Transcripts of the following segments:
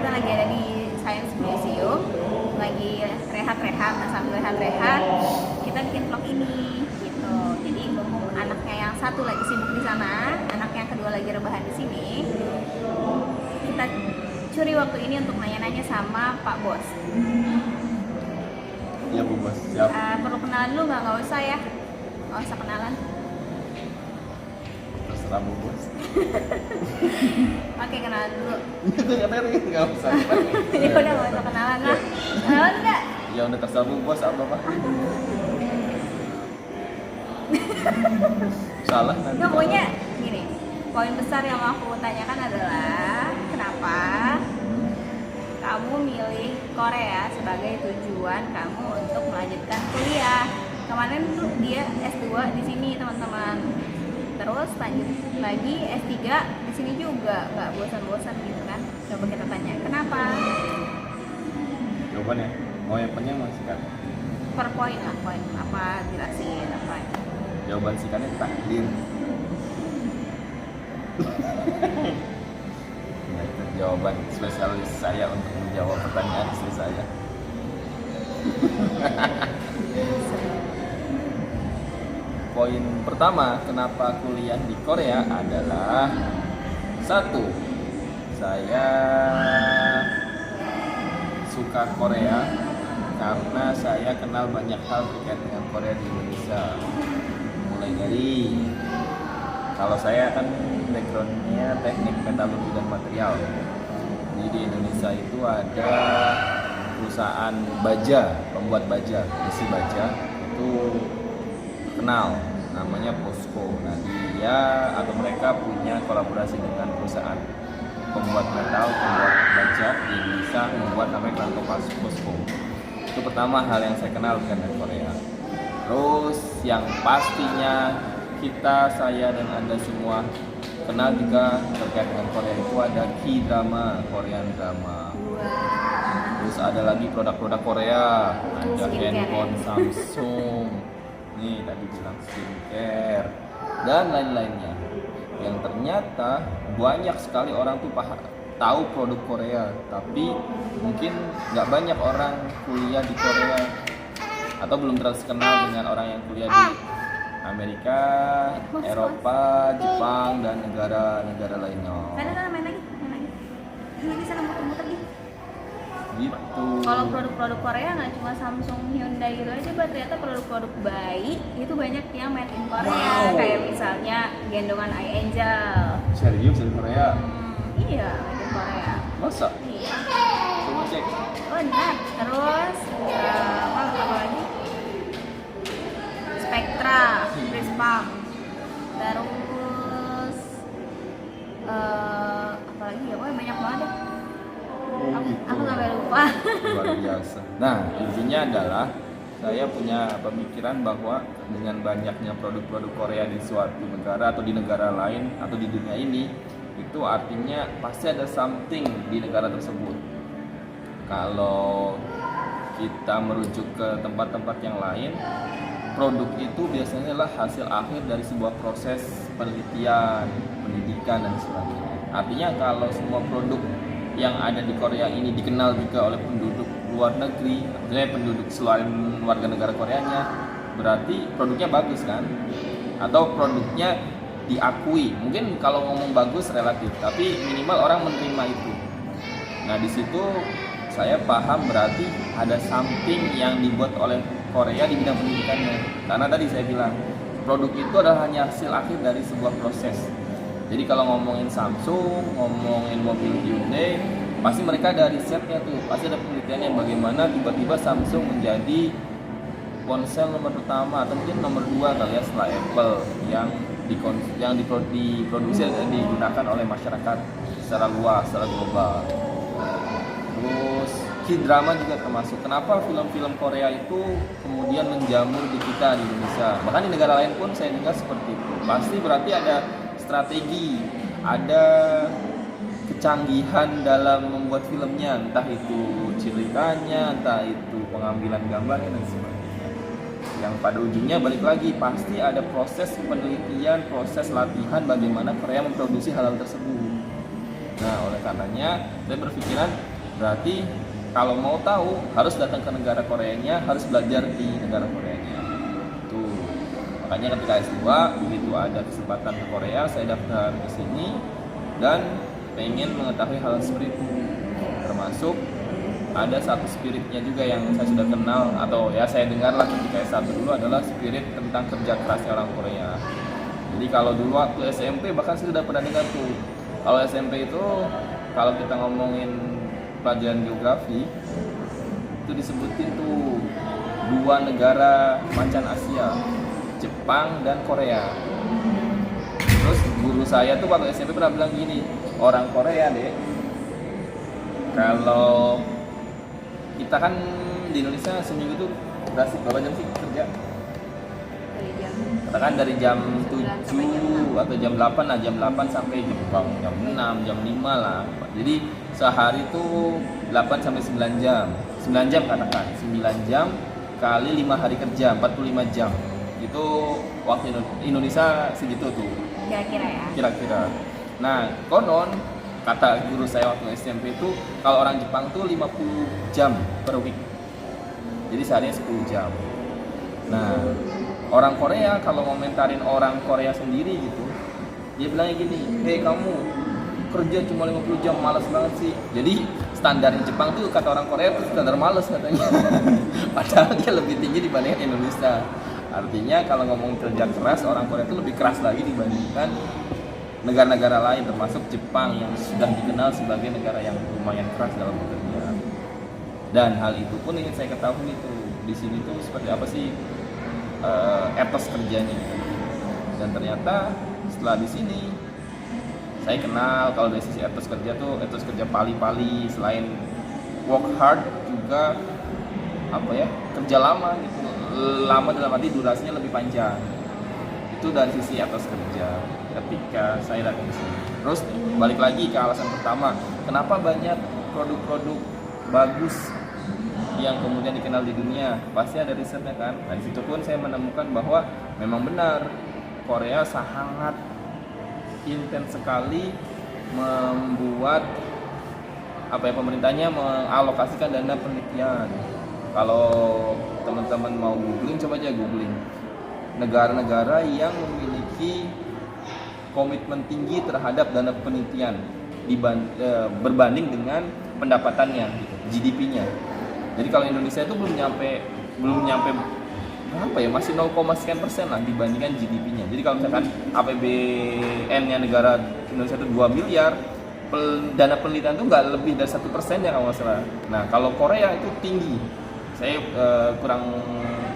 kita lagi ada di Science Museum, lagi rehat-rehat. Nah, sambil rehat-rehat kita bikin vlog ini gitu. Jadi mumpung anaknya yang satu lagi sibuk di sana, anaknya yang kedua lagi rebahan di sini, kita curi waktu ini untuk nanya-nanya sama Pak Bos. Iya Bu Bos, siap. Perlu kenalan dulu nggak usah ya, nggak usah kenalan. Terserah Bu Bos. Oke, kenalan dulu. Itu katanya nggak usah. Ya udah nggak usah kenalan lah. Kenalan nggak? Ya udah terserah Bu Bos, apa Pak? Salah nanti. Nggak, pokoknya gini, poin besar yang mau aku tanyakan adalah kenapa kamu milih Korea sebagai tujuan kamu untuk melanjutkan kuliah. Kemarin tuh dia S2 di sini teman-teman, terus lanjut lagi S3 di sini juga, nggak bosan-bosan gitu kan. Coba kita tanya kenapa. Jawabannya, mau yang penting masih kan? Per poin lah, poin apa, jelasin apa. Jawaban singkatnya takdir. Nah, itu jawaban spesialis saya untuk menjawab pertanyaan istri saya. Poin pertama kenapa kuliah di Korea adalah satu, saya suka Korea karena saya kenal banyak hal terkait dengan Korea di Indonesia. Mulai dari, kalau saya kan backgroundnya teknik metalurgi dan material. Jadi di Indonesia itu ada perusahaan baja, pembuat baja, besi baja itu kenal, namanya POSCO. Nah dia atau mereka punya kolaborasi dengan perusahaan pembuat metal, pembuat baja di Indonesia, membuat namanya Klanto POSCO. Itu pertama hal yang saya kenal dengan Korea. Terus yang pastinya saya dan Anda semua kenal juga terkait dengan Korea itu ada K-drama, Korean drama. Terus ada lagi produk-produk Korea, ada handphone Samsung, nih tadi bilang skincare dan lain-lainnya. Yang ternyata banyak sekali orang tuh tahu produk Korea, tapi mungkin nggak banyak orang kuliah di Korea atau belum terlalu kenal dengan orang yang kuliah di Amerika, Eropa, Jepang, dan negara-negara lainnya. Sana main lagi. Ini sana muter-muter gitu. Gitu. Kalau produk-produk Korea nggak cuma Samsung, Hyundai gitu aja, ternyata produk-produk bayi itu banyak yang made in Korea. Kayak misalnya gendongan Eye Angel. Serius di Korea? Iya, made in Korea. Masa? Iya. Coba cek. Benar. Terus apa lagi? Spectra, Prism. Terus apa lagi ya? Wah, banyak banget deh. Aku sampai lupa. Luar biasa. Nah, intinya adalah saya punya pemikiran bahwa dengan banyaknya produk-produk Korea di suatu negara atau di negara lain atau di dunia ini, itu artinya pasti ada something di negara tersebut. Kalau kita merujuk ke tempat-tempat yang lain, produk itu biasanya adalah hasil akhir dari sebuah proses penelitian, pendidikan, dan sebagainya. Artinya kalau semua produk yang ada di Korea ini dikenal juga oleh penduduk luar negeri, artinya penduduk selain warga negara Koreanya, berarti produknya bagus kan? Atau produknya diakui. Mungkin kalau ngomong bagus relatif, tapi minimal orang menerima itu. Nah di situ saya paham berarti ada something yang dibuat oleh Korea di bidang pendidikannya. Karena tadi saya bilang produk itu adalah hanya hasil akhir dari sebuah proses. Jadi kalau ngomongin Samsung, ngomongin mobil Hyundai, pasti mereka ada risetnya tuh, pasti ada penelitiannya bagaimana tiba-tiba Samsung menjadi ponsel nomor pertama atau mungkin nomor 2 kali ya setelah Apple yang diproduksi dan digunakan oleh masyarakat secara luas, secara global. Terus K-drama juga termasuk. Kenapa film-film Korea itu kemudian menjamur di kita di Indonesia? Bahkan di negara lain pun saya dengar seperti itu. Pasti berarti ada strategi, ada kecanggihan dalam membuat filmnya, entah itu ceritanya, entah itu pengambilan gambarnya dan sebagainya. Yang pada ujungnya balik lagi pasti ada proses penelitian, proses latihan bagaimana Korea memproduksi hal-hal tersebut. Nah, oleh karenanya saya berpikiran Berarti kalau mau tahu harus datang ke negara Koreanya, harus belajar di negara Koreanya. Tuh. Makanya ketika S2 begitu ada kesempatan ke Korea, saya daftar ke sini dan pengen mengetahui hal seperti itu. Termasuk ada satu spiritnya juga yang saya sudah kenal atau ya saya dengar lah ketika S1 dulu adalah spirit tentang kerja kerasnya orang Korea. Jadi kalau dulu waktu SMP bahkan saya sudah pernah dengar tuh. Kalau SMP itu kalau kita ngomongin pelajaran geografi itu disebutin tuh 2 negara mancan Asia, Jepang dan Korea. Terus guru saya tuh waktu SMP pernah bilang gini, orang Korea deh, kalau kita kan di Indonesia seminggu tuh berapa jam sih kerja? Katakan dari jam 7 atau jam 8 lah, jam 8 sampai jam 6, jam 5 lah. Jadi sehari itu 8 sampai 9 jam. 9 jam katakan, 9 jam kali 5 hari kerja, 45 jam. Itu waktu Indonesia segitu tuh. Kira-kira ya. Kira-kira. Nah, konon kata guru saya waktu SMP itu kalau orang Jepang tuh 50 jam per week. Jadi sehari 10 jam. Nah, orang Korea kalau komentarin orang Korea sendiri gitu, dia bilangnya gini, "Hei kamu kerja cuma 50 jam, malas banget sih." Jadi standar Jepang tuh kata orang Korea itu standar malas katanya. Padahal dia lebih tinggi dibandingkan Indonesia. Artinya kalau ngomong kerja keras, orang Korea itu lebih keras lagi dibandingkan negara-negara lain termasuk Jepang yang sudah dikenal sebagai negara yang lumayan keras dalam bekerja. Dan hal itu pun ingin saya ketahui itu di sini tuh seperti apa sih etos kerjanya. Dan ternyata setelah di sini saya kenal kalau dari sisi etos kerja tuh etos kerja pali-pali, selain work hard juga apa ya, kerja lama gitu. Lama dalam arti durasinya lebih panjang. Itu dari sisi etos kerja ketika saya datang ke sini. Terus balik lagi ke alasan pertama, kenapa banyak produk-produk bagus yang kemudian dikenal di dunia? Pasti ada risetnya kan. Nah, di situ pun saya menemukan bahwa memang benar Korea sangat intens sekali membuat apa ya, pemerintahnya mengalokasikan dana penelitian. Kalau teman-teman mau googling, coba aja googling negara-negara yang memiliki komitmen tinggi terhadap dana penelitian berbanding dengan pendapatannya gitu, GDP-nya. Jadi kalau Indonesia itu belum nyampe berapa ya, masih 0,sekian% lah dibandingkan GDP-nya. Jadi kalau misalkan APBN-nya negara Indonesia itu 2 miliar, dana penelitian itu nggak lebih dari 1% ya kalau nggak salah. Nah kalau Korea itu tinggi, saya kurang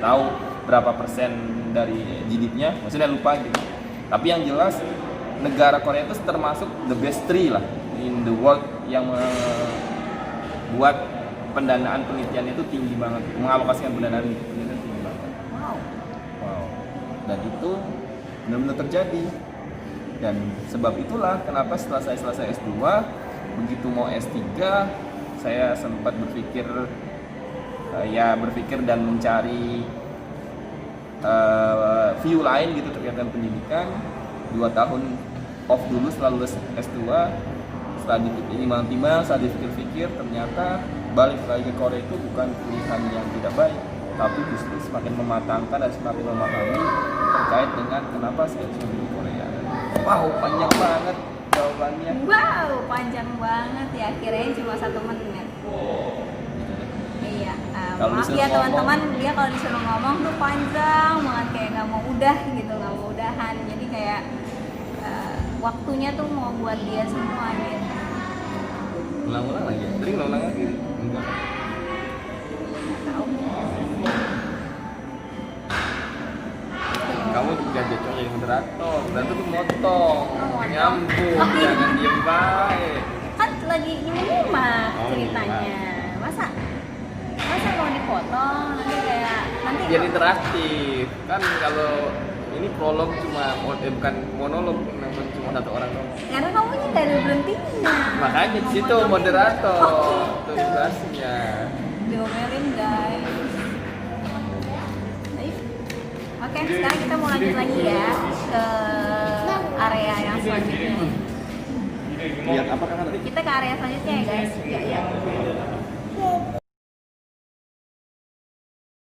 tahu berapa persen dari GDP-nya, maksudnya lupa gitu. Tapi yang jelas negara Korea itu termasuk the best 3 lah in the world yang membuat pendanaan penelitian itu tinggi banget, mengalokasikan pendanaan penelitian tinggi banget. Wow. Dan itu benar-benar terjadi. Dan sebab itulah kenapa setelah saya selesai S2, begitu mau S3, saya sempat berpikir dan mencari view lain gitu terkait dengan pendidikan. 2 tahun off dulu setelah lulus S2. Setelah ditimbang-timbang, setelah dipikir-pikir, ternyata balik lagi ke Korea itu bukan pilihan yang tidak baik, tapi justru semakin mematangkan dan semakin memahami terkait dengan kenapa saya bisa di Korea. Wow, panjang banget jawabannya. Wow, panjang banget ya, kirain cuma 1 menit. Iya, maaf ya teman-teman, dia kalau disuruh ngomong tuh panjang banget, kayak nggak mau udah gitu, nggak mau udahan. Jadi kayak waktunya tuh mau buat dia semua gitu. Ulang-ulang lagi, sering ulang lagi. Enggak. Tahu. Kamu juga jadi moderator, moderator tuh motong, nyambung, Oh, iya. jangan diem baik. Kan lagi nyimak ceritanya, masa mau dipotong nanti Biar interaktif kan. Kalau ini prolog bukan monolog, memang cuma 1 orang doang. karena kamu ini nggak ada berhentinya. Makanya di situ moderator tugasnya. Diomelin guys. Baik. Oke, sekarang kita mau lanjut lagi ya ke area yang selanjutnya. lihat apa kan tadi? Kita ke area selanjutnya ya guys. Ya, ya.